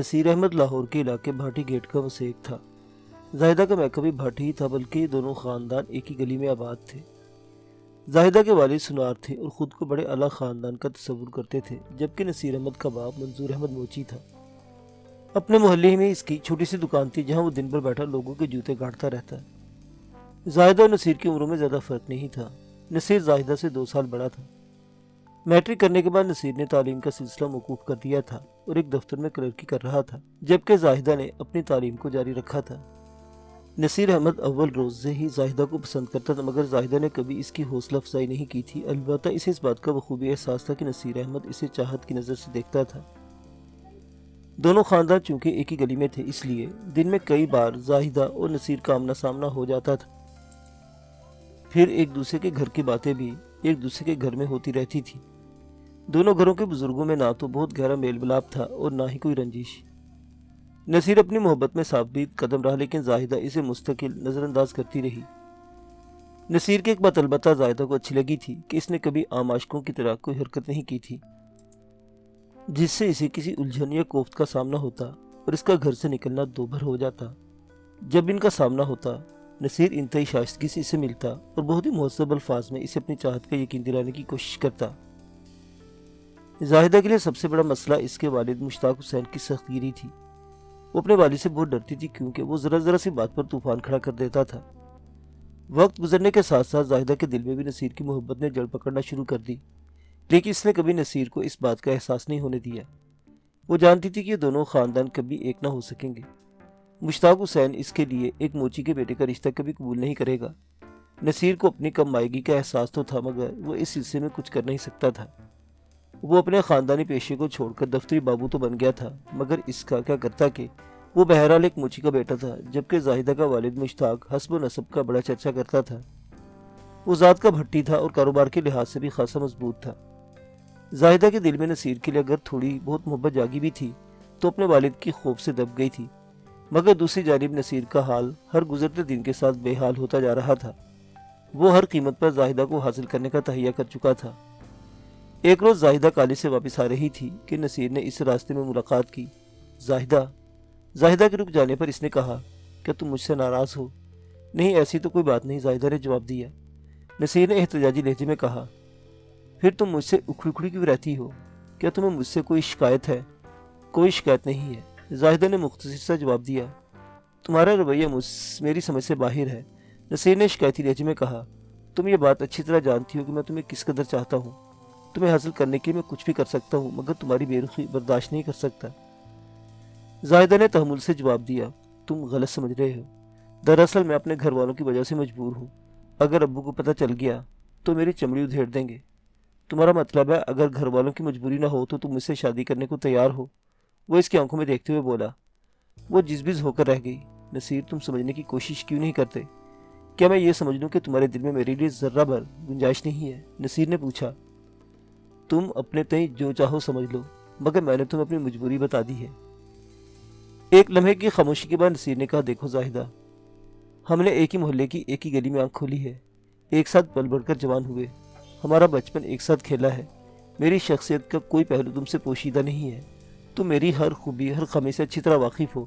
نصیر احمد لاہور کے علاقے بھاٹی گیٹ کا وسیق تھا۔ زاہدہ کا میکہ بھی بھاٹی ہی تھا، بلکہ یہ دونوں خاندان ایک ہی گلی میں آباد تھے۔ زاہدہ کے والد سنار تھے اور خود کو بڑے اعلیٰ خاندان کا تصور کرتے تھے، جبکہ نصیر احمد کا باپ منظور احمد موچی تھا۔ اپنے محلے میں اس کی چھوٹی سی دکان تھی، جہاں وہ دن بھر بیٹھا لوگوں کے جوتے گاڑتا رہتا۔ زاہدہ اور نصیر کی عمروں میں زیادہ فرق نہیں تھا۔ نصیر زاہدہ سے 2 سال بڑا تھا۔ میٹرک کرنے کے بعد نصیر نے تعلیم کا سلسلہ موقوف کر دیا تھا اور ایک دفتر میں کلرکی کر رہا تھا، جبکہ زاہدہ نے اپنی تعلیم کو جاری رکھا تھا۔ نصیر احمد اول روز سے ہی زاہدہ کو پسند کرتا تھا، مگر زاہدہ نے کبھی اس کی حوصلہ افزائی نہیں کی تھی۔ البتہ اسے اس بات کا بخوبی احساس تھا کہ نصیر احمد اسے چاہت کی نظر سے دیکھتا تھا۔ دونوں خاندان چونکہ ایک ہی گلی میں تھے، اس لیے دن میں کئی بار زاہدہ اور نصیر کا آمنا سامنا ہو جاتا تھا۔ پھر ایک دوسرے کے گھر کی باتیں بھی ایک دوسرے کے گھر میں ہوتی رہتی تھی۔ دونوں گھروں کے بزرگوں میں نہ تو بہت گہرا میل ملاپ تھا اور نہ ہی کوئی رنجش۔ نصیر اپنی محبت میں ثابت قدم رہا، لیکن زاہدہ اسے مستقل نظر انداز کرتی رہی۔ نصیر کی ایک بات البتہ زاہدہ کو اچھی لگی تھی کہ اس نے کبھی عام عاشقوں کی طرح کوئی حرکت نہیں کی تھی، جس سے اسے کسی الجھن یا کوفت کا سامنا ہوتا اور اس کا گھر سے نکلنا دوبھر ہو جاتا۔ جب ان کا سامنا ہوتا، نصیر انتہائی شائستگی سے اسے ملتا اور بہت ہی مہذب الفاظ میں اسے اپنی چاہت کا یقین دلانے کی کوشش کرتا۔ زاہدہ کے لیے سب سے بڑا مسئلہ اس کے والد مشتاق حسین کی سخت گیری تھی۔ وہ اپنے والد سے بہت ڈرتی تھی، کیونکہ وہ ذرا سی بات پر طوفان کھڑا کر دیتا تھا۔ وقت گزرنے کے ساتھ ساتھ زاہدہ کے دل میں بھی نصیر کی محبت نے جڑ پکڑنا شروع کر دی، لیکن اس نے کبھی نصیر کو اس بات کا احساس نہیں ہونے دیا۔ وہ جانتی تھی کہ یہ دونوں خاندان کبھی ایک نہ ہو سکیں گے۔ مشتاق حسین اس کے لیے ایک موچی کے بیٹے کا رشتہ کبھی قبول نہیں کرے گا۔ نصیر کو اپنی کم مائیگی کا احساس تو تھا، مگر وہ اس سلسلے میں کچھ کر نہیں سکتا تھا۔ وہ اپنے خاندانی پیشے کو چھوڑ کر دفتری بابو تو بن گیا تھا، مگر اس کا کیا کرتا کہ وہ بہرحال ایک موچی کا بیٹا تھا، جبکہ زاہدہ کا والد مشتاق حسب و نسب کا بڑا چرچا کرتا تھا۔ وہ ذات کا بھٹی تھا اور کاروبار کے لحاظ سے بھی خاصا مضبوط تھا۔ زاہدہ کے دل میں نصیر کے لیے اگر تھوڑی بہت محبت جاگی بھی تھی تو اپنے والد کی خوف سے دب گئی تھی، مگر دوسری جانب نصیر کا حال ہر گزرتے دن کے ساتھ بے حال ہوتا جا رہا تھا۔ وہ ہر قیمت پر زاہدہ کو حاصل کرنے کا تہیہ کر چکا تھا۔ ایک روز زاہدہ کالج سے واپس آ رہی تھی کہ نصیر نے اس راستے میں ملاقات کی۔ زاہدہ کے رک جانے پر اس نے کہا، کیا تم مجھ سے ناراض ہو؟ نہیں، ایسی تو کوئی بات نہیں، زاہدہ نے جواب دیا۔ نصیر نے احتجاجی لہجے میں کہا، پھر تم مجھ سے اکھڑی اکھڑی کیوں رہتی ہو؟ کیا تمہیں مجھ سے کوئی شکایت ہے؟ کوئی شکایت نہیں ہے، زاہدہ نے مختصر سا جواب دیا۔ تمہارا رویہ میری سمجھ سے باہر ہے، نصیر نے شکایتی لہجے میں کہا۔ تم یہ بات اچھی طرح جانتی ہو کہ میں تمہیں کس قدر چاہتا ہوں۔ تمہیں حاصل کرنے کے لیے میں کچھ بھی کر سکتا ہوں، مگر تمہاری بے رخی برداشت نہیں کر سکتا۔ زاہدہ نے تحمل سے جواب دیا، تم غلط سمجھ رہے ہو۔ دراصل میں اپنے گھر والوں کی وجہ سے مجبور ہوں۔ اگر ابو کو پتہ چل گیا تو میری چمڑی ادھیڑ دیں گے۔ تمہارا مطلب ہے اگر گھر والوں کی مجبوری نہ ہو تو تم مجھ سے شادی کرنے کو تیار ہو؟ وہ اس کی آنکھوں میں دیکھتے ہوئے بولا۔ وہ جزبز ہو کر رہ گئی۔ نصیر، تم سمجھنے کی کوشش کیوں نہیں کرتے؟ کیا میں یہ سمجھ لوں کہ تمہارے دل میں میرے لیے ذرہ بھر گنجائش نہیں ہے؟ نصیر نے پوچھا۔ تم اپنے تئیں جو چاہو سمجھ لو، مگر میں نے تمہیں اپنی مجبوری بتا دی ہے۔ ایک لمحے کی خاموشی کے بعد نصیر نے کہا، دیکھو زاہدہ، ہم نے ایک ہی محلے کی ایک ہی گلی میں آنکھ کھولی ہے، ایک ساتھ پل بڑھ کر جوان ہوئے، ہمارا بچپن ایک ساتھ کھیلا ہے۔ میری شخصیت کا کوئی پہلو تم سے پوشیدہ نہیں ہے۔ تم میری ہر خوبی ہر خمی سے اچھی طرح واقف ہو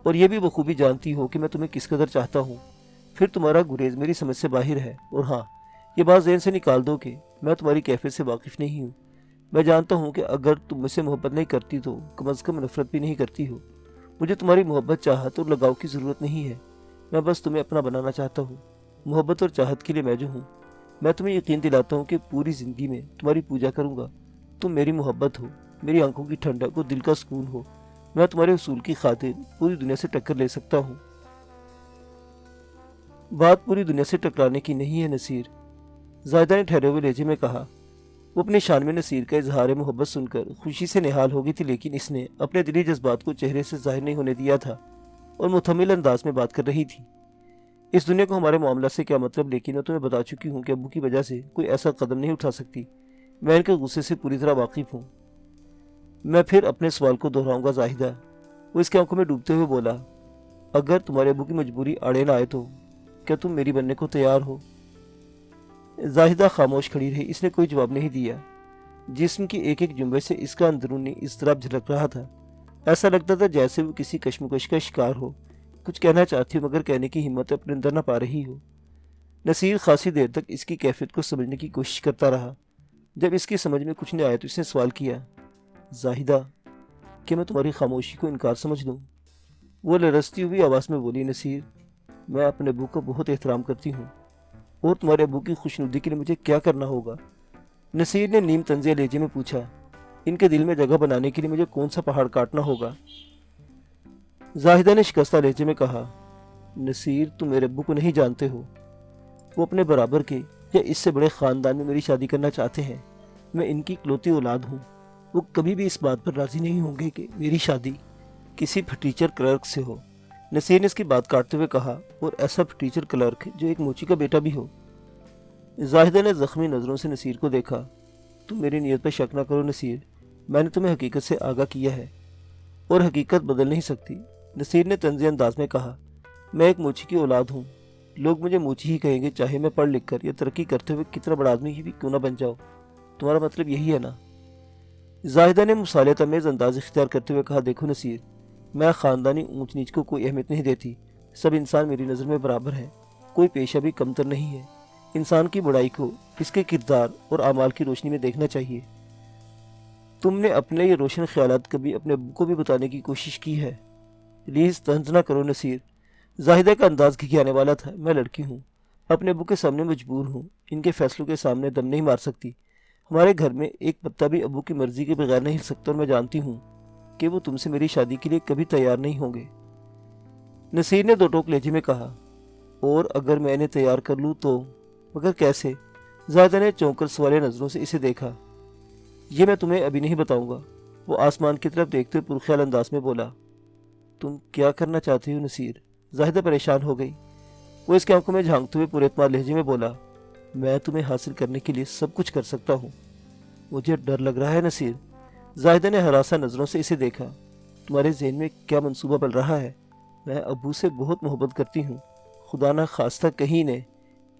اور یہ بھی بخوبی جانتی ہو کہ میں تمہیں کس قدر چاہتا ہوں۔ پھر تمہارا گریز میری سمجھ سے باہر ہے، اور ہاں، یہ بات ذہن سے نکال دو کہ میں تمہاری کیفیت سے واقف نہیں ہوں۔ میں جانتا ہوں کہ اگر تم مجھ سے محبت نہیں کرتی تو کم از کم نفرت بھی نہیں کرتی ہو۔ مجھے تمہاری محبت، چاہت اور لگاؤ کی ضرورت نہیں ہے، میں بس تمہیں اپنا بنانا چاہتا ہوں۔ محبت اور چاہت کے لیے میں جو ہوں، میں تمہیں یقین دلاتا ہوں کہ پوری زندگی میں تمہاری پوجا کروں گا۔ تم میری محبت ہو، میری آنکھوں کی ٹھنڈک اور دل کا سکون ہو۔ میں تمہارے حصول کی خاطر پوری دنیا سے ٹکر لے سکتا ہوں۔ بات پوری دنیا سے ٹکرانے کی نہیں ہے نصیر، زاہدہ نے ٹھہرے ہوئے لہجے میں کہا۔ وہ اپنی شان میں نصیر کا اظہار محبت سن کر خوشی سے نہال ہو گئی تھی، لیکن اس نے اپنے دلی جذبات کو چہرے سے ظاہر نہیں ہونے دیا تھا اور متحمل انداز میں بات کر رہی تھی۔ اس دنیا کو ہمارے معاملات سے کیا مطلب، لیکن میں تمہیں بتا چکی ہوں کہ ابو کی وجہ سے کوئی ایسا قدم نہیں اٹھا سکتی۔ میں ان کے غصے سے پوری طرح واقف ہوں۔ میں پھر اپنے سوال کو دہراؤں گا زاہدہ، وہ اس کی آنکھوں میں ڈوبتے ہوئے بولا، اگر تمہارے ابو کی مجبوری آڑے نہ آئے تو کیا تم میری بننے کو تیار ہو؟ زاہدہ خاموش کھڑی رہی، اس نے کوئی جواب نہیں دیا۔ جسم کی ایک ایک جنبش سے اس کا اندرونی اضطراب جھلک رہا تھا۔ ایسا لگتا تھا جیسے وہ کسی کشمکش کا شکار ہو، کچھ کہنا چاہتی ہو مگر کہنے کی ہمت اپنے اندر نہ پا رہی ہو۔ نصیر خاصی دیر تک اس کی کیفیت کو سمجھنے کی کوشش کرتا رہا۔ جب اس کی سمجھ میں کچھ نہیں آیا تو اس نے سوال کیا، زاہدہ، کہ میں تمہاری خاموشی کو انکار سمجھ لوں؟ وہ لرزتی ہوئی آواز میں بولی، نصیر، میں اپنے ابو کا بہت احترام کرتی ہوں، اور تمہارے ابو کی خوشنودی کے لیے مجھے کیا کرنا ہوگا؟ نصیر نے نیم طنزیہ لہجے میں پوچھا، ان کے دل میں جگہ بنانے کے لیے مجھے کون سا پہاڑ کاٹنا ہوگا؟ زاہدہ نے شکستہ لہجے میں کہا، نصیر، تم میرے ابو کو نہیں جانتے ہو، وہ اپنے برابر کے یا اس سے بڑے خاندان میں میری شادی کرنا چاہتے ہیں۔ میں ان کی اکلوتی اولاد ہوں، وہ کبھی بھی اس بات پر راضی نہیں ہوں گے کہ میری شادی کسی پھٹیچر کلرک سے ہو۔ نصیر نے اس کی بات کاٹتے ہوئے کہا، اور ایسا پھٹیچر کلرک جو ایک موچی کا بیٹا بھی ہو۔ زاہدہ نے زخمی نظروں سے نصیر کو دیکھا، تم میری نیت پر شک نہ کرو نصیر، میں نے تمہیں حقیقت سے آگاہ کیا ہے، اور حقیقت بدل نہیں سکتی۔ نصیر نے طنزی انداز میں کہا، میں ایک موچی کی اولاد ہوں، لوگ مجھے موچی ہی کہیں گے، چاہے میں پڑھ لکھ کر یا ترقی کرتے ہوئے کتنا بڑا آدمی ہی بھی کیوں نہ بن جاؤ۔ تمہارا مطلب یہی ہے نا؟ زاہدہ نے مصالحت آمیز انداز اختیار کرتے ہوئے کہا، دیکھو نصیر، میں خاندانی اونچ نیچ کو کوئی اہمیت نہیں دیتی، سب انسان میری نظر میں برابر ہیں، کوئی پیشہ بھی کمتر نہیں ہے۔ انسان کی بڑائی کو اس کے کردار اور اعمال کی روشنی میں دیکھنا چاہیے۔ تم نے اپنے یہ روشن خیالات کبھی اپنے ابو کو بھی بتانے کی کوشش کی ہے؟ پلیز طنز نہ کرو نصیر۔ زاہدہ کا انداز گھگیانے والا تھا، میں لڑکی ہوں، اپنے ابو کے سامنے مجبور ہوں، ان کے فیصلوں کے سامنے دم نہیں مار سکتی۔ ہمارے گھر میں ایک پتا بھی ابو کی مرضی کے بغیر نہیں ہل سکتا، اور میں جانتی ہوں کہ وہ تم سے میری شادی کے لیے کبھی تیار نہیں ہوں گے۔ نصیر نے دو ٹوک لہجے میں کہا، اور اگر میں انہیں تیار کر لوں تو؟ مگر کیسے؟ زاہدہ نے چونک کر سوالیہ نظروں سے اسے دیکھا۔ یہ میں تمہیں ابھی نہیں بتاؤں گا، وہ آسمان کی طرف دیکھتے ہوئے پرخیال انداز میں بولا۔ تم کیا کرنا چاہتی ہو نصیر؟ زاہدہ پریشان ہو گئی۔ وہ اس کی آنکھوں میں جھانکتے ہوئے پورے اعتماد لہجے میں بولا، میں تمہیں حاصل کرنے کے لیے سب کچھ کر سکتا ہوں۔ مجھے ڈر لگ رہا ہے نصیر۔ زاہدہ نے ہراساں نظروں سے اسے دیکھا۔ تمہارے ذہن میں کیا منصوبہ بن رہا ہے؟ میں ابو سے بہت محبت کرتی ہوں، خدا نہ خواستہ کہیں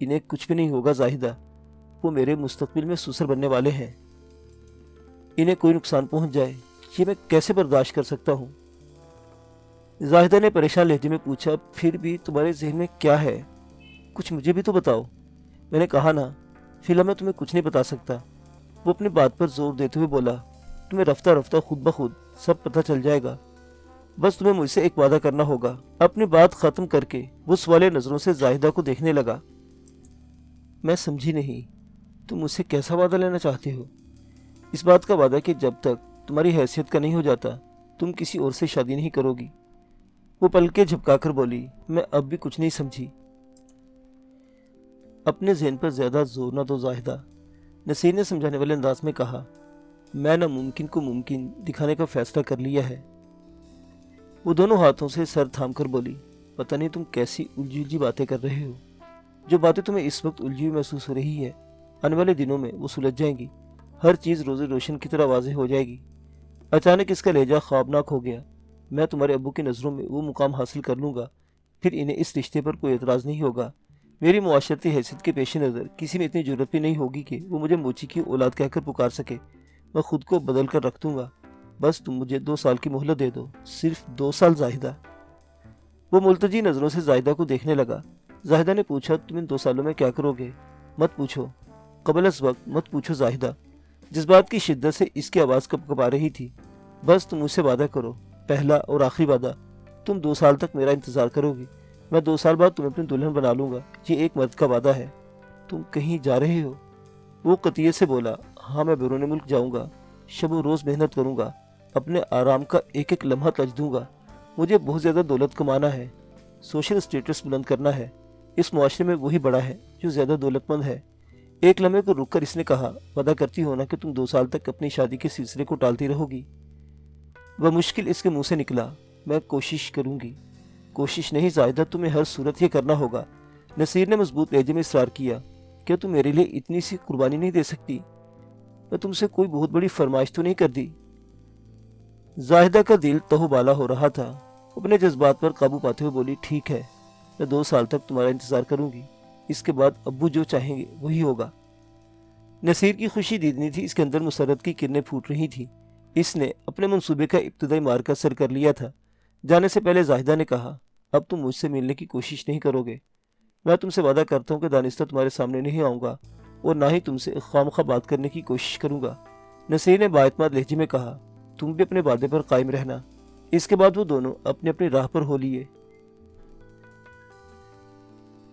انہیں کچھ بھی نہیں ہوگا زاہدہ، وہ میرے مستقبل میں سسر بننے والے ہیں، انہیں کوئی نقصان پہنچ جائے یہ میں کیسے برداشت کر سکتا ہوں؟ زاہدہ نے پریشان لہجے میں پوچھا، پھر بھی تمہارے ذہن میں کیا ہے؟ کچھ مجھے بھی تو بتاؤ۔ میں نے کہا نا، فی الحال میں تمہیں کچھ نہیں بتا سکتا۔ وہ اپنی بات پر زور دیتے ہوئے بولا، تمہیں رفتہ رفتہ خود بخود سب پتہ چل جائے گا، بس تمہیں مجھ سے ایک وعدہ کرنا ہوگا۔ اپنی بات ختم کر کے وہ سوالیہ نظروں سے زاہدہ کو دیکھنے لگا۔ میں سمجھی نہیں، تم مجھ سے کیسا وعدہ لینا چاہتے ہو؟ اس بات کا وعدہ کہ جب تک تمہاری حیثیت کا نہیں ہو جاتا تم کسی اور سے شادی نہیں کرو گی۔ وہ پلکیں جھپکا کر بولی، میں اب بھی کچھ نہیں سمجھی۔ اپنے ذہن پر زیادہ زور نہ دو زاہدہ، نصیر نے سمجھانے والے انداز میں کہا، میں ناممکن کو ممکن دکھانے کا فیصلہ کر لیا ہے۔ وہ دونوں ہاتھوں سے سر تھام کر بولی، پتہ نہیں تم کیسی الجھی باتیں کر رہے ہو، جو باتیں تمہیں اس وقت الجھی ہوئی محسوس ہو رہی ہے آنے والے دنوں میں وہ سلجھ جائیں گی، ہر چیز روز روشن کی طرح واضح ہو جائے گی۔ اچانک اس کا لہجہ خوابناک ہو گیا، میں تمہارے ابو کی نظروں میں وہ مقام حاصل کر لوں گا، پھر انہیں اس رشتے پر کوئی اعتراض نہیں ہوگا۔ میری معاشرتی حیثیت کے پیش نظر کسی میں اتنی جرت بھی نہیں ہوگی کہ وہ مجھے موچی کی اولاد کہہ کر پکار سکے۔ میں خود کو بدل کر رکھ دوں گا، بس تم مجھے 2 سال کی مہلت دے دو، صرف 2 سال زاہدہ۔ وہ ملتجی نظروں سے زاہدہ کو دیکھنے لگا۔ زاہدہ نے پوچھا، تم ان 2 سالوں میں کیا کرو گے؟ مت پوچھو، قبل از وقت مت پوچھو زاہدہ۔ جس بات کی شدت سے اس کی آواز کپکپا رہی تھی، بس تم مجھ سے وعدہ کرو، پہلا اور آخری وعدہ، تم 2 سال تک میرا انتظار کرو گی، میں 2 سال بعد تمہیں اپنی دلہن بنا لوں گا، یہ ایک مرد کا وعدہ ہے۔ تم کہیں جا رہے ہو؟ وہ قطعیت سے بولا، ہاں میں بیرون ملک جاؤں گا، شب و روز محنت کروں گا، اپنے آرام کا ایک ایک لمحہ تج دوں گا، مجھے بہت زیادہ دولت کمانا ہے، سوشل سٹیٹس بلند کرنا ہے، اس معاشرے میں وہی بڑا ہے جو زیادہ دولت مند ہے۔ ایک لمحے کو رک کر اس نے کہا، وعدہ کرتی ہو نا کہ تم 2 سال تک اپنی شادی کے سلسلے کو ٹالتی رہو گی؟ وہ مشکل اس کے منہ سے نکلا، میں کوشش کروں گی۔ کوشش نہیں زاہدہ، تمہیں ہر صورت یہ کرنا ہوگا۔ نصیر نے مضبوط لہجے میں اصرار کیا، کیا تم میرے لیے اتنی سی قربانی نہیں دے سکتی؟ میں تم سے کوئی بہت بڑی فرمائش تو نہیں کر دی؟ زاہدہ کا دل تہو بالا ہو رہا تھا، اپنے جذبات پر قابو پاتے ہوئے بولی، ٹھیک ہے، میں 2 سال تک تمہارا انتظار کروں گی، اس کے بعد ابو جو چاہیں گے وہی ہوگا۔ نصیر کی خوشی دیدنی تھی، اس کے اندر مسرت کی کرنیں پھوٹ رہی تھیں، اس نے اپنے منصوبے کا ابتدائی مارکہ سر کر لیا تھا۔ جانے سے پہلے زاہدہ نے کہا، اب تم مجھ سے ملنے کی کوشش نہیں کرو گے۔ میں تم سے وعدہ کرتا ہوں کہ دانستہ تمہارے سامنے نہیں آؤں گا اور نہ ہی تم سے خواہ بات کرنے کی کوشش کروں گا۔ نصیر نے باعتماد لہجے میں کہا، تم بھی اپنے وعدے پر قائم رہنا۔ اس کے بعد وہ دونوں اپنی اپنی راہ پر ہو لیے۔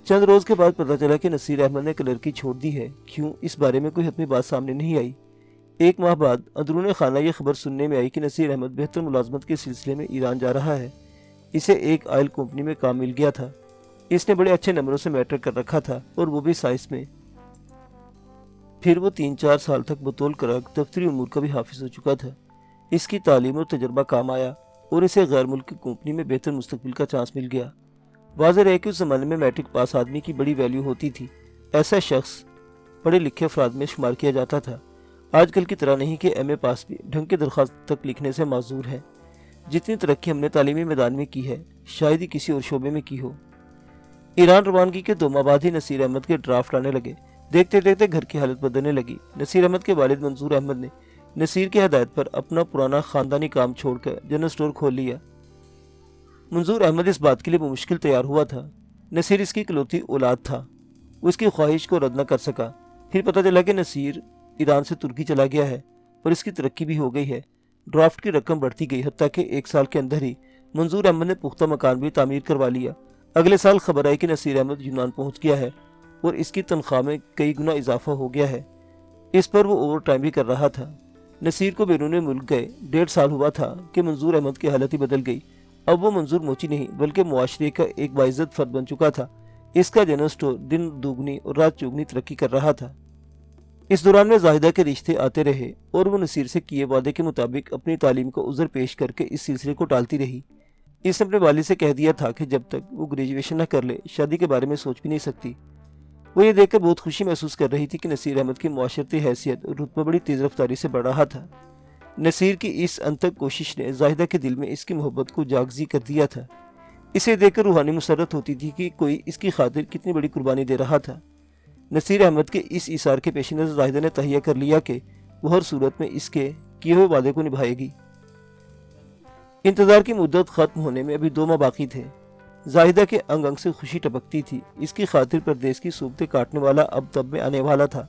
چند روز کے بعد پتہ چلا کہ نصیر احمد نے کلرکی چھوڑ دی ہے۔ کیوں، اس بارے میں کوئی حتمی بات سامنے نہیں آئی۔ ایک ماہ بعد اندرون خانہ یہ خبر سننے میں آئی کہ نصیر احمد بہتر ملازمت کے سلسلے میں ایران جا رہا ہے۔ اسے ایک آئل کمپنی میں کام مل گیا تھا۔ اس نے بڑے اچھے نمبروں سے میٹرک کر رکھا تھا اور وہ بھی سائنس میں۔ پھر وہ 3-4 سال تک بطول کرک دفتری امور کا بھی حافظ ہو چکا تھا۔ اس کی تعلیم اور تجربہ کام آیا اور اسے غیر ملکی کمپنی میں بہتر مستقبل کا چانس مل گیا۔ واضح رہے کہ اس زمانے میں میٹرک پاس آدمی کی بڑی ویلیو ہوتی تھی۔ ایسا شخص پڑھے لکھے افراد میں شمار کیا جاتا تھا۔ آج کل کی طرح نہیں کہ ایم اے پاس بھی ڈھنگ کے درخواست تک لکھنے سے معذور ہے۔ جتنی ترقی ہم نے تعلیمی میدان میں کی ہے، شاید ہی کسی اور شعبے میں کی ہو۔ ایران روانگی کے 2 ماہ بعد ہی نصیر احمد کے ڈرافٹ آنے لگے۔ دیکھتے دیکھتے گھر کی حالت بدلنے لگی۔ نصیر احمد کے والد منظور احمد نے نصیر کی ہدایت پر اپنا پرانا خاندانی کام چھوڑ کر جنرل سٹور کھول لیا۔ منظور احمد اس بات کے لیے بمشکل تیار ہوا تھا۔ نصیر اس کی اکلوتی اولاد تھا، وہ اس کی خواہش کو رد نہ کر سکا۔ پھر پتہ چلا کہ نصیر ایران سے ترکی چلا گیا ہے اور اس کی ترقی بھی ہو گئی ہے۔ ڈرافٹ کی رقم بڑھتی گئی، حتیٰ کہ 1 سال کے اندر ہی منظور احمد نے پختہ مکان بھی تعمیر کروا لیا۔ اگلے سال خبر آئی کہ نصیر احمد یونان پہنچ گیا ہے اور اس کی تنخواہ میں کئی گنا اضافہ ہو گیا ہے۔ اس پر وہ اوور ٹائم بھی کر رہا تھا۔ نصیر کو بیرون ملک گئے 1.5 سال ہوا تھا کہ منظور احمد کی حالت ہی بدل گئی۔ اب وہ منظور موچی نہیں بلکہ معاشرے کا ایک باعزت فرد بن چکا تھا۔ اس کا جنرل سٹور دن دوگنی اور رات چوگنی ترقی کر رہا تھا۔ اس دوران میں زاہدہ کے رشتے آتے رہے اور وہ نصیر سے کیے وعدے کے مطابق اپنی تعلیم کو عذر پیش کر کے اس سلسلے کو ٹالتی رہی۔ اس نے اپنے والد سے کہہ دیا تھا کہ جب تک وہ گریجویشن نہ کر لے شادی کے بارے میں سوچ بھی نہیں سکتی۔ وہ یہ دیکھ کر بہت خوشی محسوس کر رہی تھی کہ نصیر احمد کی معاشرتی حیثیت اور رتبہ بڑی تیز رفتاری سے بڑھ رہا تھا۔ نصیر کی اس انتھک کوشش نے زاہدہ کے دل میں اس کی محبت کو جاگزی کر دیا تھا۔ اسے دیکھ کر روحانی مسرت ہوتی تھی کہ کوئی اس کی خاطر کتنی بڑی قربانی دے رہا تھا۔ نصیر احمد کے اس ایثار کے پیش نظر زاہدہ نے تہیہ کر لیا کہ وہ ہر صورت میں اس کے کیے ہوئے وعدے کو نبھائے گی۔ انتظار کی مدت ختم ہونے میں ابھی 2 ماہ باقی تھے۔ زاہدہ کے انگ انگ سے خوشی ٹپکتی تھی۔ اس کی خاطر پردیس کی صوبتیں کاٹنے والا اب تب میں آنے والا تھا۔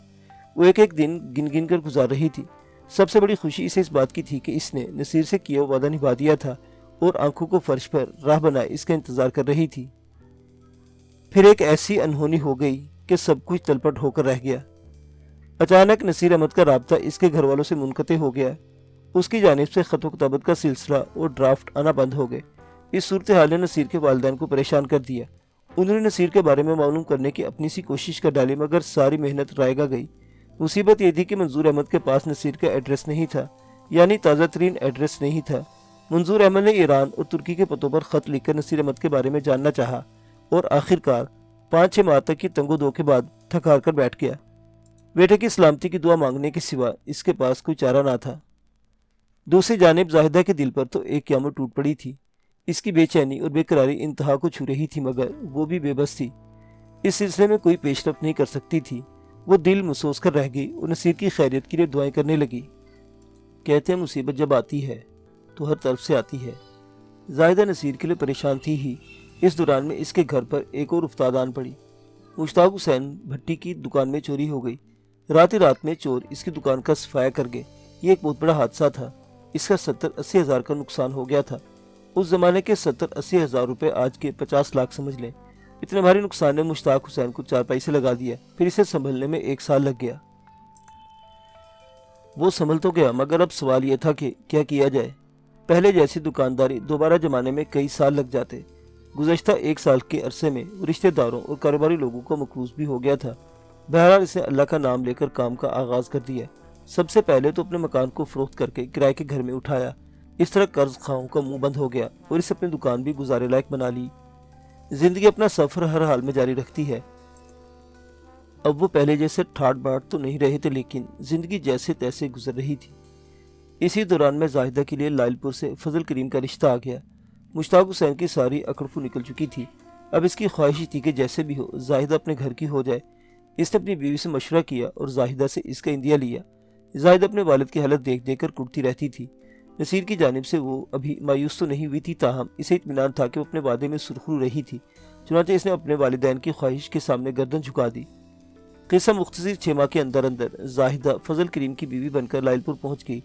وہ ایک ایک دن گن گن کر گزار رہی تھی۔ سب سے بڑی خوشی اسے اس بات کی تھی کہ اس نے نصیر سے کیا ہوا وعدہ نبھا دیا تھا اور آنکھوں کو فرش پر راہ بنائے اس کا انتظار کر رہی تھی۔ پھر ایک ایسی انہونی ہو گئی کہ سب کچھ تلپٹ ہو کر رہ گیا۔ اچانک نصیر احمد کا رابطہ اس کے گھر والوں سے منقطع ہو گیا۔ اس کی جانب سے خط و کتابت کا سلسلہ اور ڈرافٹ آنا بند ہو گئے۔ اس صورتحال نے نصیر کے والدین کو پریشان کر دیا۔ انہوں نے نصیر کے بارے میں معلوم کرنے کی اپنی سی کوشش کر ڈالی مگر ساری محنت رائے گا گئی۔ مصیبت یہ تھی کہ منظور احمد کے پاس نصیر کا ایڈریس نہیں تھا، یعنی تازہ ترین ایڈریس نہیں تھا۔ منظور احمد نے ایران اور ترکی کے پتوں پر خط لکھ کر نصیر احمد کے بارے میں جاننا چاہا اور آخرکار 5-6 ماہ تک کی تنگ و دو کے بعد تھک ہار کر بیٹھ گیا۔ بیٹے کی سلامتی کی دعا مانگنے کے سوا اس کے پاس کوئی چارہ نہ تھا۔ دوسری جانب زاہدہ کے دل پر تو ایک قیامت ٹوٹ پڑی تھی۔ اس کی بے چینی اور بے قراری انتہا کو چھو رہی تھی مگر وہ بھی بے بس تھی۔ اس سلسلے میں کوئی پیش رفت نہیں کر سکتی تھی۔ وہ دل مسوس کر رہ گئی اور نصیر کی خیریت کے لیے دعائیں کرنے لگی۔ کہتے ہیں مصیبت جب آتی ہے تو ہر طرف سے آتی ہے۔ زاہدہ نصیر کے لیے پریشان تھی ہی۔ اس دوران میں اس کے گھر پر ایک اور افتاد آن پڑی۔ مشتاق حسین بھٹی کی دکان میں چوری ہو گئی۔ رات ہی رات میں چور اس کی دکان کا صفایا کر گئے۔ یہ ایک بہت بڑا حادثہ تھا۔ اس کا 70-80 ہزار کا نقصان ہو گیا تھا۔ اس زمانے کے 70-80 ہزار روپے آج کے 50 لاکھ سمجھ لیں۔ اتنے بھاری نقصان نے مشتاق حسین کو چارپائی سے لگا دیا۔ پھر اسے سنبھلنے میں 1 سال لگ گیا۔ وہ سنبھل تو گیا مگر اب سوال یہ تھا کہ کیا کیا جائے۔ پہلے جیسی دکانداری دوبارہ جمانے میں کئی سال لگ جاتے۔ گزشتہ 1 سال کے عرصے میں وہ رشتہ داروں اور کاروباری لوگوں کا مقروض بھی ہو گیا تھا۔ بہرحال اسے اللہ کا نام لے کر کام کا آغاز کر دیا۔ سب سے پہلے تو اپنے مکان کو فروخت کر کے کرائے کے گھر میں اٹھایا۔ اس طرح قرض خواہوں کا منہ بند ہو گیا اور اسے اپنی دکان بھی گزارے لائق بنا لی۔ زندگی اپنا سفر ہر حال میں جاری رکھتی ہے۔ اب وہ پہلے جیسے ٹھاٹ باٹ تو نہیں رہے تھے لیکن زندگی جیسے تیسے گزر رہی تھی۔ اسی دوران میں زاہدہ کے لیے لائل پور سے فضل کریم کا رشتہ آ گیا۔ مشتاق حسین کی ساری اکڑفو نکل چکی تھی۔ اب اس کی خواہش تھی کہ جیسے بھی ہو زاہدہ اپنے گھر کی ہو جائے۔ اس نے اپنی بیوی سے مشورہ کیا اور زاہدہ سے اس کا عندیہ لیا۔ زاہدہ اپنے والد کی حالت دیکھ دیکھ کر کڑتی رہتی تھی۔ نصیر کی جانب سے وہ ابھی مایوس تو نہیں ہوئی تھی، تاہم اسے اطمینان تھا کہ وہ اپنے وعدے میں سرخرو رہی تھی، چنانچہ اس نے اپنے والدین کی خواہش کے سامنے گردن جھکا دی۔ قصہ مختصر 6 ماہ کے اندر اندر زاہدہ فضل کریم کی بیوی بن کر لائل پور پہنچ گئی۔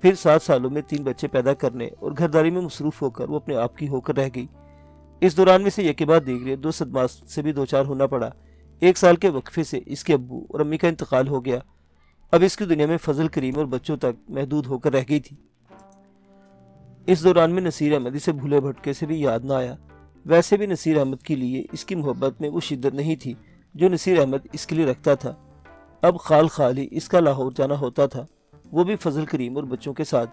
پھر 7 سالوں میں 3 بچے پیدا کرنے اور گھرداری میں مصروف ہو کر وہ اپنے آپ کی ہو کر رہ گئی۔ اس دوران میں سے یک کے بعد دیگرے 2 صدمات سے بھی دوچار ہونا پڑا۔ 1 سال کے وقفے سے اس کے ابو اور امی کا انتقال ہو گیا۔ اب اس کی دنیا میں فضل کریم اور بچوں تک محدود ہو کر رہ گئی تھی۔ اس دوران میں نصیر احمد اسے بھولے بھٹکے سے بھی یاد نہ آیا۔ ویسے بھی نصیر احمد کے لیے اس کی محبت میں وہ شدت نہیں تھی جو نصیر احمد اس کے لیے رکھتا تھا۔ اب خال ہی اس کا لاہور جانا ہوتا تھا، وہ بھی فضل کریم اور بچوں کے ساتھ۔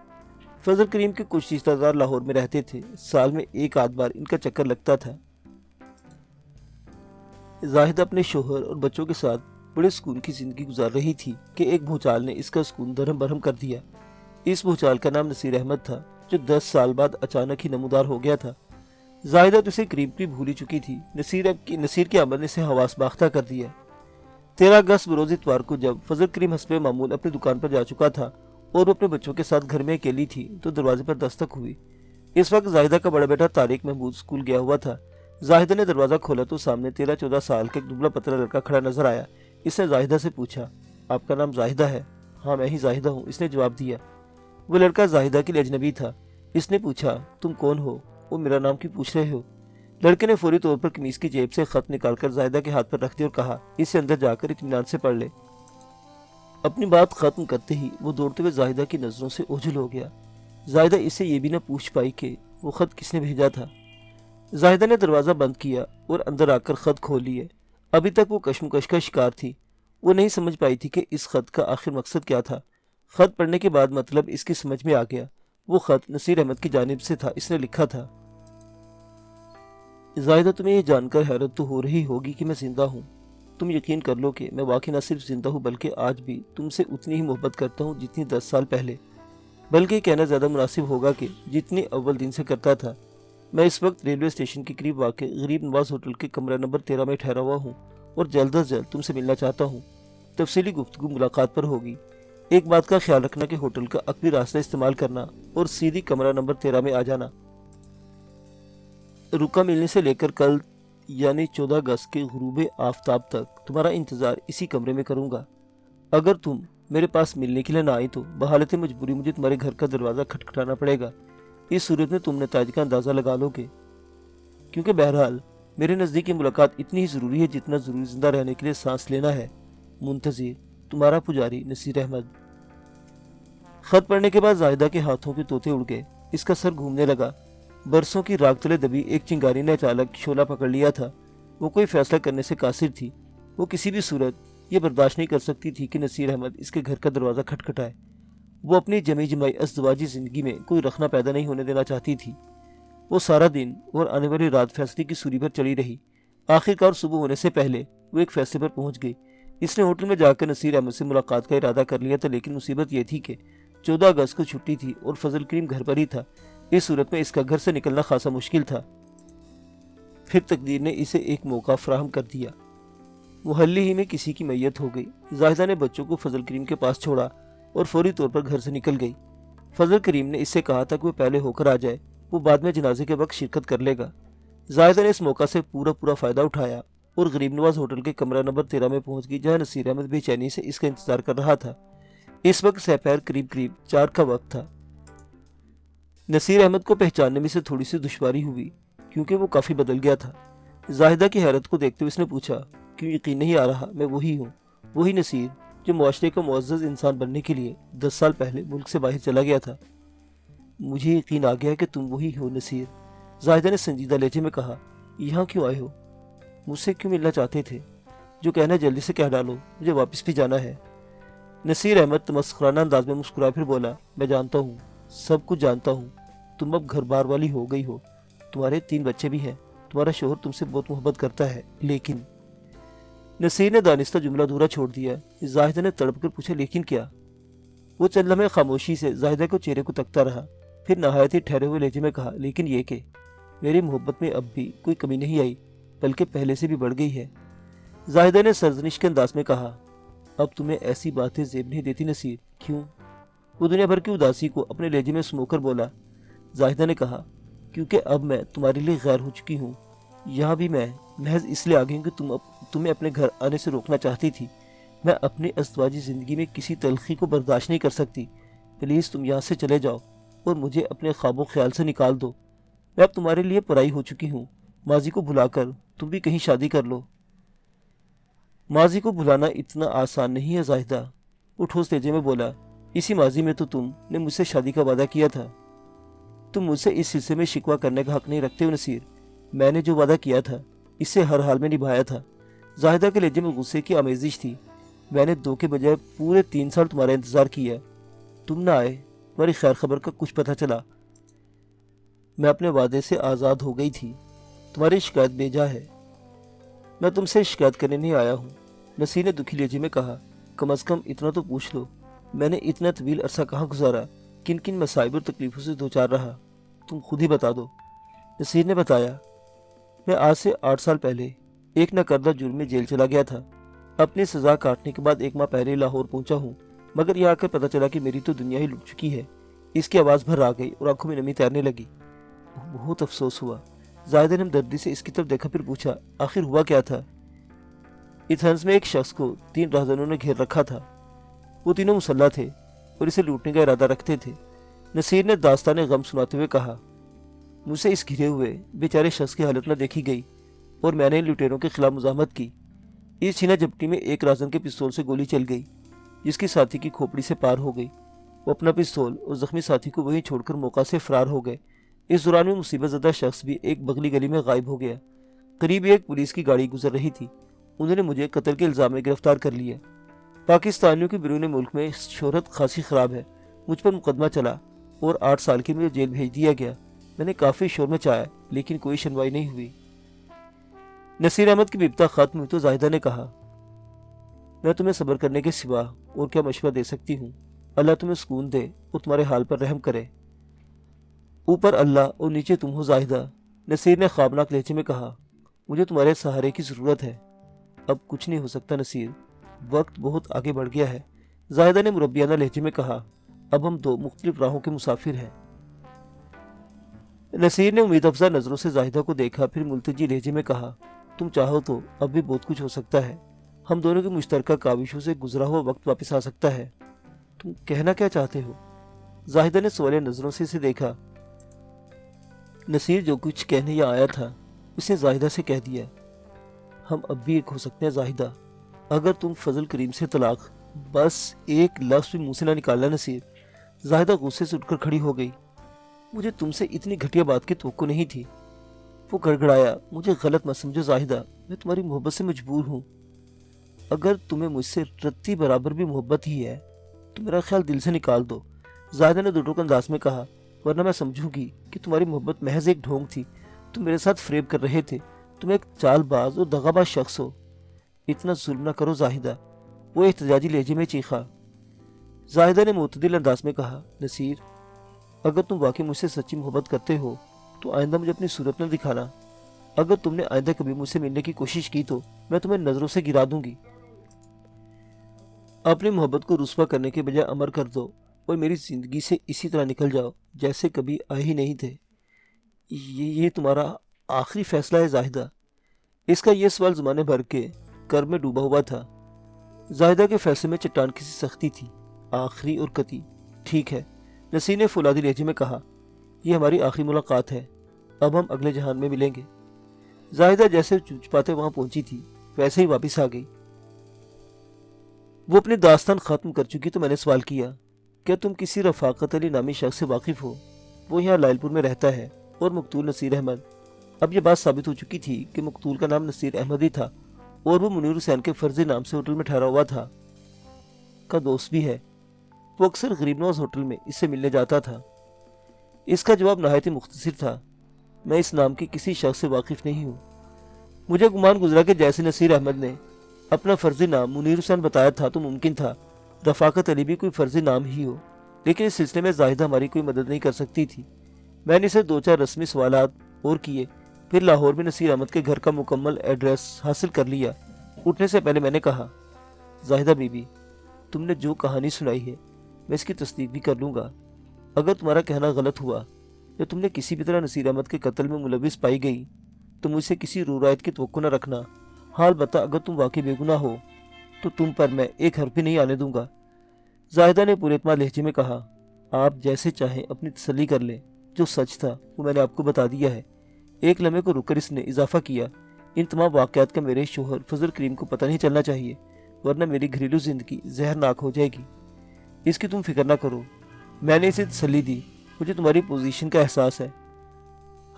فضل کریم کے کچھ رشتہ دار لاہور میں رہتے تھے، سال میں 1 آدھ بار ان کا چکر لگتا تھا۔ زاہدہ اپنے شوہر اور بچوں کے ساتھ بڑے سکون کی زندگی گزار رہی تھی کہ ایک بھونچال نے اس کا سکون درہم برہم کر دیا۔ اس بھونچال کا نام نصیر احمد تھا، جو 10 سال بعد اچانک ہی نمودار ہو گیا تھا۔ زاہدہ تو اسے قریب قریب بھولی چکی تھی، نصیر کی آمد نے اسے حواس باختہ کر دیا۔ 13 اگست بروز اتوار کو جب فضل کریم حسب معمول اپنی دکان پر جا چکا تھا اور وہ اپنے بچوں کے ساتھ گھر میں اکیلی تھی تو دروازے پر دستک ہوئی۔ اس وقت زاہدہ کا بڑا بیٹا طارق محمود اسکول گیا ہوا تھا۔ زاہدہ نے دروازہ کھولا تو سامنے 13-14 سال کا ایک دبلا پتلا لڑکا کھڑا نظر آیا۔ اس نے زاہدہ سے پوچھا، آپ کا نام زاہدہ ہے؟ ہاں میں ہی زاہدہ ہوں، اس نے جواب دیا۔ وہ لڑکا زاہدہ کے لیے اجنبی تھا۔ اس نے پوچھا، تم کون ہو؟ وہ میرا نام کیوں پوچھ رہے ہو؟ لڑکے نے فوری طور پر قمیص کی جیب سے خط نکال کر زاہدہ کے ہاتھ پر رکھ دیا اور کہا، اسے اندر جا کر اطمینان سے پڑھ لے۔ اپنی بات ختم کرتے ہی وہ دوڑتے ہوئے زاہدہ کی نظروں سے اوجھل ہو گیا۔ زاہدہ اس سے یہ بھی نہ پوچھ پائی کہ وہ خط کس نے بھیجا تھا۔ زاہدہ نے دروازہ بند کیا اور اندر آ کر خط کھول لیے۔ ابھی تک وہ کشمکش کا شکار تھی۔ وہ نہیں سمجھ پائی تھی کہ اس خط کا آخر مقصد کیا تھا۔ خط پڑھنے کے بعد مطلب اس کی سمجھ میں آ گیا۔ وہ خط نصیر احمد کی جانب سے تھا۔ اس نے لکھا تھا، زاہدہ تمہیں یہ جان کر حیرت تو ہو رہی ہوگی کہ میں زندہ ہوں۔ تم یقین کر لو کہ میں واقعی نہ صرف زندہ ہوں بلکہ آج بھی تم سے اتنی ہی محبت کرتا ہوں جتنی 10 سال پہلے، بلکہ یہ کہنا زیادہ مناسب ہوگا کہ جتنی اول دن سے کرتا تھا۔ میں اس وقت ریلوے اسٹیشن کے قریب واقع غریب نواز ہوٹل کے کمرہ نمبر 13 میں ٹھہرا ہوا ہوں اور جلد از جلد تم سے ملنا چاہتا ہوں۔ تفصیلی گفتگو ملاقات پر ہوگی۔ ایک بات کا خیال رکھنا کہ ہوٹل کا عقبی راستہ استعمال کرنا اور سیدھی کمرہ نمبر 13 میں آ جانا۔ رکا ملنے سے لے کر کل یعنی 14 اگست کے غروب آفتاب تک تمہارا انتظار اسی کمرے میں کروں گا۔ اگر تم میرے پاس ملنے کے لیے نہ آئی تو بحالت مجبوری مجھے تمہارے گھر کا دروازہ کھٹکھٹانا پڑے گا۔ اس صورت میں تم نتائج کا اندازہ لگا لو گے، کیونکہ بہرحال میرے نزدیک یہ ملاقات اتنی ہی ضروری ہے جتنا ضروری زندہ رہنے کے لیے سانس لینا ہے۔ منتظر، تمہارا پجاری نصیر احمد۔ خط پڑھنے کے بعد زاہدہ کے ہاتھوں کے طوطے اڑ گئے۔ اس کا سر گھومنے لگا۔ برسوں کی راگ تلے دبی ایک چنگاری نے اچانک شعلہ پکڑ لیا تھا۔ وہ کوئی فیصلہ کرنے سے قاصر تھی۔ وہ کسی بھی صورت یہ برداشت نہیں کر سکتی تھی کہ نصیر احمد اس کے گھر کا دروازہ کھٹکھٹائے۔ وہ اپنی جمی جمائی ازدواجی زندگی میں کوئی رخنہ پیدا نہیں ہونے دینا چاہتی تھی۔ وہ سارا دن اور آنے والی رات فیصلے کی سوری پر چڑی رہی۔ آخرکار صبح ہونے سے پہلے وہ ایک فیصلے پر پہنچ گئی۔ اس نے ہوٹل میں جا کر نصیر احمد سے ملاقات کا ارادہ کر لیا تھا، لیکن مصیبت یہ تھی کہ 14 اگست کو چھٹی تھی اور فضل کریم گھر پر ہی تھا۔ اس صورت میں اس کا گھر سے نکلنا خاصا مشکل تھا۔ پھر تقدیر نے اسے ایک موقع فراہم کر دیا۔ محلے ہی میں کسی کی میت ہو گئی۔ زاہدہ نے بچوں کو فضل کریم کے پاس چھوڑا اور فوری طور پر گھر سے نکل گئی۔ فضل کریم نے اس سے کہا تھا کہ وہ پہلے ہو کر آ جائے، وہ بعد میں جنازے کے وقت شرکت کر لے گا۔ زاہدہ نے اس موقع سے پورا فائدہ اٹھایا اور غریب نواز ہوٹل کے کمرہ نمبر 13 میں پہنچ گئی، جہاں نصیر احمد بے چینی سے اس کا انتظار کر رہا تھا۔ اس وقت سحپہر قریب 4 کا وقت تھا۔ نصیر احمد کو پہچاننے میں سے تھوڑی سی دشواری ہوئی کیونکہ وہ کافی بدل گیا تھا۔ زاہدہ کی حیرت کو دیکھتے ہوئے اس نے پوچھا، کیوں یقین نہیں آ رہا میں وہی ہوں، وہی نصیر جو معاشرے کا معزز انسان بننے کے لیے 10 سال پہلے ملک سے باہر چلا گیا تھا؟ مجھے یقین آ گیا کہ تم وہی ہو نصیر، زاہدہ نے سنجیدہ لہجے میں کہا۔ یہاں کیوں آئے ہو؟ مجھ سے کیوں ملنا چاہتے تھے؟ جو کہنا جلدی سے کہہ ڈالو، مجھے واپس بھی جانا ہے۔ نصیر احمد تمسخرانہ انداز میں مسکرا پھر بولا، میں جانتا ہوں، سب کچھ جانتا ہوں، تم اب گھر بار والی ہو گئی ہو، تمہارے 3 بچے بھی ہیں، تمہارا شوہر تم سے بہت محبت کرتا ہے، لیکن نصیر نے دانستہ جملہ ادھورا چھوڑ دیا۔ زاہدہ نے تڑپ کر پوچھا، لیکن کیا؟ وہ چند لمحے خاموشی سے زاہدہ کو چہرے کو تکتا رہا، پھر نہایت ہی ٹھہرے ہوئے لہجے میں کہا، لیکن یہ کہ میری محبت میں اب بھی کوئی کمی نہیں آئی، بلکہ پہلے سے بھی بڑھ گئی ہے۔ زاہدہ نے سرزنش کے انداز میں کہا، اب تمہیں ایسی باتیں زیب نہیں دیتی نصیر؟ کیوں؟ وہ دنیا بھر کی اداسی کو اپنے لہجے میں سمو کر بولا۔ زاہدہ نے کہا، کیونکہ اب میں تمہارے لیے غیر ہو چکی ہوں۔ یہاں بھی میں محض اس لیے آ گئی ہوں کہ تمہیں اپنے گھر آنے سے روکنا چاہتی تھی۔ میں اپنی ازدواجی زندگی میں کسی تلخی کو برداشت نہیں کر سکتی۔ پلیز تم یہاں سے چلے جاؤ اور مجھے اپنے خواب و خیال سے نکال دو۔ میں اب تمہارے لیے پرائی ہو چکی ہوں۔ ماضی کو بھلا کر تم بھی کہیں شادی کر لو۔ ماضی کو بھلانا اتنا آسان نہیں ہے زاہدہ، وہ ٹھوس لہجے میں بولا۔ اسی ماضی میں تو تم نے مجھ سے شادی کا وعدہ کیا تھا۔ تم مجھ سے اس سلسلے میں شکوہ کرنے کا حق نہیں رکھتے ہو نصیر۔ میں نے جو وعدہ کیا تھا اسے ہر حال میں نبھایا تھا۔ زاہدہ کے لہجے میں غصے کی آمیزش تھی۔ میں نے 2 کے بجائے پورے 3 سال تمہارا انتظار کیا، تم نہ آئے، تمہاری خیر خبر کا کچھ پتہ چلا۔ میں اپنے وعدے سے آزاد ہو گئی تھی۔ تمہاری شکایت بیجا ہے، میں تم سے شکایت کرنے نہیں آیا ہوں۔ نصیر نے دکھی لہجے میں کہا، کم از کم اتنا تو پوچھ لو، میں نے اتنا طویل عرصہ کہاں گزارا، کن کن مصائب اور تکلیفوں سے دوچار رہا، تم خود ہی بتا دو۔ نصیر نے بتایا، میں آج سے 8 سال پہلے ایک نہ کردہ جرم میں جیل چلا گیا تھا۔ اپنی سزا کاٹنے کے بعد 1 ماہ پہلے لاہور پہنچا ہوں، مگر یہاں آ کر پتہ چلا کہ میری تو دنیا ہی لٹ چکی ہے۔ اس کی آواز بھر آ گئی اور آنکھوں میں نمی تیرنے لگی۔ بہت افسوس ہوا۔ زاہدہ نے ہمدردی سے اس کی طرف دیکھا، پھر پوچھا، آخر ہوا کیا تھا؟ ایتھنز میں ایک شخص کو 3 راہزنوں نے گھیر رکھا تھا۔ وہ تینوں مسلح تھے اور اسے لوٹنے کا ارادہ رکھتے تھے۔ نصیر نے داستان غم سناتے ہوئے کہا، مجھ سے اس گھرے ہوئے بیچارے شخص کی حالت نہ دیکھی گئی اور میں نے ان لٹیروں کے خلاف مزاحمت کی۔ اس چھینا جھپٹی میں ایک رازن کے پستول سے گولی چل گئی جس کی ساتھی کی کھوپڑی سے پار ہو گئی۔ وہ اپنا پستول اور زخمی ساتھی کو وہیں چھوڑ کر موقع سے فرار ہو گئے۔ اس دوران میں مصیبت زدہ شخص بھی ایک بغلی گلی میں غائب ہو گیا۔ قریب ایک پولیس کی گاڑی گزر رہی تھی، انہوں نے مجھے قتل کے الزام میں گرفتار کر لیا۔ پاکستانیوں کی بیرون ملک میں شہرت خاصی خراب ہے۔ مجھ پر مقدمہ چلا اور 8 سال کے مجھے جیل بھیج دیا گیا۔ میں نے کافی شور مچایا لیکن کوئی سنوائی نہیں ہوئی۔ نصیر احمد کی بیبتا ختم ہوئی تو زاہدہ نے کہا، میں تمہیں صبر کرنے کے سوا اور کیا مشورہ دے سکتی ہوں؟ اللہ تمہیں سکون دے اور تمہارے حال پر رحم کرے۔ اوپر اللہ اور نیچے تم ہو زاہدہ، نصیر نے خوابناک لہجے میں کہا، مجھے تمہارے سہارے کی ضرورت ہے۔ اب کچھ نہیں ہو سکتا نصیر، وقت بہت آگے بڑھ گیا ہے۔ زاہدہ نے مربیانہ لہجے میں کہا، اب ہم 2 مختلف راہوں کے مسافر ہیں۔ نصیر نے امید افزا نظروں سے زاہدہ کو دیکھا، پھر ملتجی لہجے میں کہا، تم چاہو تو اب بھی بہت کچھ ہو سکتا ہے۔ ہم دونوں کی مشترکہ کاوشوں سے گزرا ہوا وقت واپس آ سکتا ہے۔ تم کہنا کیا چاہتے ہو؟ زاہدہ نے سوالیہ نظروں سے اسے دیکھا۔ نصیر جو کچھ کہنے یا آیا تھا اسے زاہدہ سے کہہ دیا۔ ہم اب بھی ایک ہو سکتے ہیں زاہدہ، اگر تم فضل کریم سے طلاق، بس ایک لفظ بھی منہ سے نہ نکالنا نصیر۔ زاہدہ غصے سے اٹھ کر کھڑی ہو گئی۔ مجھے تم سے اتنی گھٹیا بات کی توقع نہیں تھی۔ وہ گڑگڑایا، مجھے غلط مت سمجھو زاہدہ، میں تمہاری محبت سے مجبور ہوں۔ اگر تمہیں مجھ سے رتی برابر بھی محبت ہی ہے تو میرا خیال دل سے نکال دو، زاہدہ نے دو ٹوک انداز میں کہا، ورنہ میں سمجھوں گی کہ تمہاری محبت محض ایک ڈھونگ تھی، تم میرے ساتھ فریب کر رہے تھے، تم ایک چال باز اور دغا باز شخص ہو۔ اتنا ظلم نہ کرو زاہدہ، وہ احتجاجی لہجے میں چیخا۔ زاہدہ نے معتدل انداز میں کہا، نصیر، اگر تم واقعی مجھ سے سچی محبت کرتے ہو تو آئندہ مجھے اپنی صورت نہ دکھانا۔ اگر تم نے آئندہ کبھی مجھ سے ملنے کی کوشش کی تو میں تمہیں نظروں سے گرا دوں گی۔ اپنی محبت کو رسوا کرنے کے بجائے امر کر دو اور میری زندگی سے اسی طرح نکل جاؤ جیسے کبھی آئے ہی نہیں تھے۔ یہ تمہارا آخری فیصلہ ہے زاہدہ؟ اس کا یہ سوال زمانے بھر کے کرب میں ڈوبا ہوا تھا۔ زاہدہ کے فیصلے میں چٹان کی سی سختی تھی، آخری اور قطعی۔ ٹھیک ہے، نصیر نے فولادی لہجے میں کہا، یہ ہماری آخری ملاقات ہے، اب ہم اگلے جہان میں ملیں گے۔ زاہدہ جیسے چوچ پاتے وہاں پہنچی تھی ویسے ہی واپس آ گئی۔ وہ اپنی داستان ختم کر چکی تو میں نے سوال کیا، کیا تم کسی رفاقت علی نامی شخص سے واقف ہو؟ وہ یہاں لائل پور میں رہتا ہے اور مقتول نصیر احمد۔ اب یہ بات ثابت ہو چکی تھی کہ مقتول کا نام نصیر احمد ہی تھا اور وہ منیر حسین کے فرضی نام سے ہوٹل میں ٹھہرا ہوا تھا کا دوست بھی ہے۔ وہ اکثر غریب نواز ہوٹل میں اس سے ملنے جاتا تھا۔ اس کا جواب نہایت ہی مختصر تھا، میں اس نام کے کسی شخص سے واقف نہیں ہوں۔ مجھے گمان گزرا کہ جیسے نصیر احمد نے اپنا فرضی نام منیر حسین بتایا تھا تو ممکن تھا رفاقت علی بھی کوئی فرضی نام ہی ہو، لیکن اس سلسلے میں زاہدہ ہماری کوئی مدد نہیں کر سکتی تھی۔ میں نے اسے 2-4 رسمی سوالات اور کیے، پھر لاہور میں نصیر احمد کے گھر کا مکمل ایڈریس حاصل کر لیا۔ اٹھنے سے پہلے میں نے کہا، زاہدہ بیوی، تم نے جو کہانی سنائی ہے میں اس کی تصدیق بھی کر لوں گا۔ اگر تمہارا کہنا غلط ہوا یا تم نے کسی بھی طرح نصیر احمد کے قتل میں ملوث پائی گئی تو مجھ سے کسی رو رایت کی توقع نہ رکھنا۔ حال بتا، اگر تم واقعی بے گناہ ہو تو تم پر میں ایک حرف بھی نہیں آنے دوں گا۔ زاہدہ نے پورے اعتماد لہجے میں کہا، آپ جیسے چاہیں اپنی تسلی کر لیں، جو سچ تھا وہ میں نے آپ کو بتا دیا ہے۔ ایک لمحے کو رک کر اس نے اضافہ کیا، ان تمام واقعات کا میرے شوہر فضل کریم کو پتہ نہیں چلنا چاہیے، ورنہ میری گھریلو زندگی زہرناک ہو جائے گی۔ اس کی تم فکر نہ کرو۔ میں نے اسے تسلی دی، مجھے تمہاری پوزیشن کا احساس ہے۔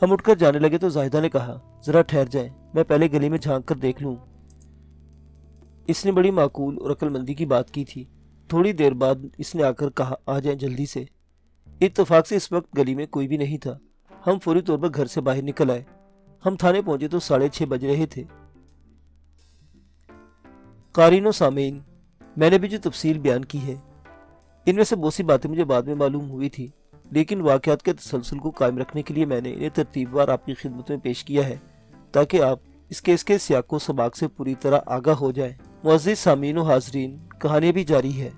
ہم اٹھ کر جانے لگے تو زاہدہ نے کہا، ذرا ٹھہر جائیں، میں پہلے گلی میں جھانک کر دیکھ لوں۔ اس نے بڑی معقول اور عقل مندی کی بات کی تھی۔ تھوڑی دیر بعد اس نے آ کر کہا، آ جائیں جلدی سے۔ اتفاق سے اس وقت گلی میں کوئی بھی نہیں تھا۔ ہم فوری طور پر گھر سے باہر نکل آئے۔ ہم تھانے پہنچے تو 6:30 بج رہے تھے۔ قارئین و سامعین، میں نے بھی جو تفصیل بیان کی ہے ان میں سے بہت سی باتیں مجھے بعد میں معلوم ہوئی تھی، لیکن واقعات کے تسلسل کو قائم رکھنے کے لیے میں نے انہیں ترتیب وار آپ کی خدمت میں پیش کیا ہے تاکہ آپ اس کیس کے سیاق و سباق سے پوری طرح آگاہ ہو جائیں۔ معزز سامعین و حاضرین، کہانی بھی جاری ہے۔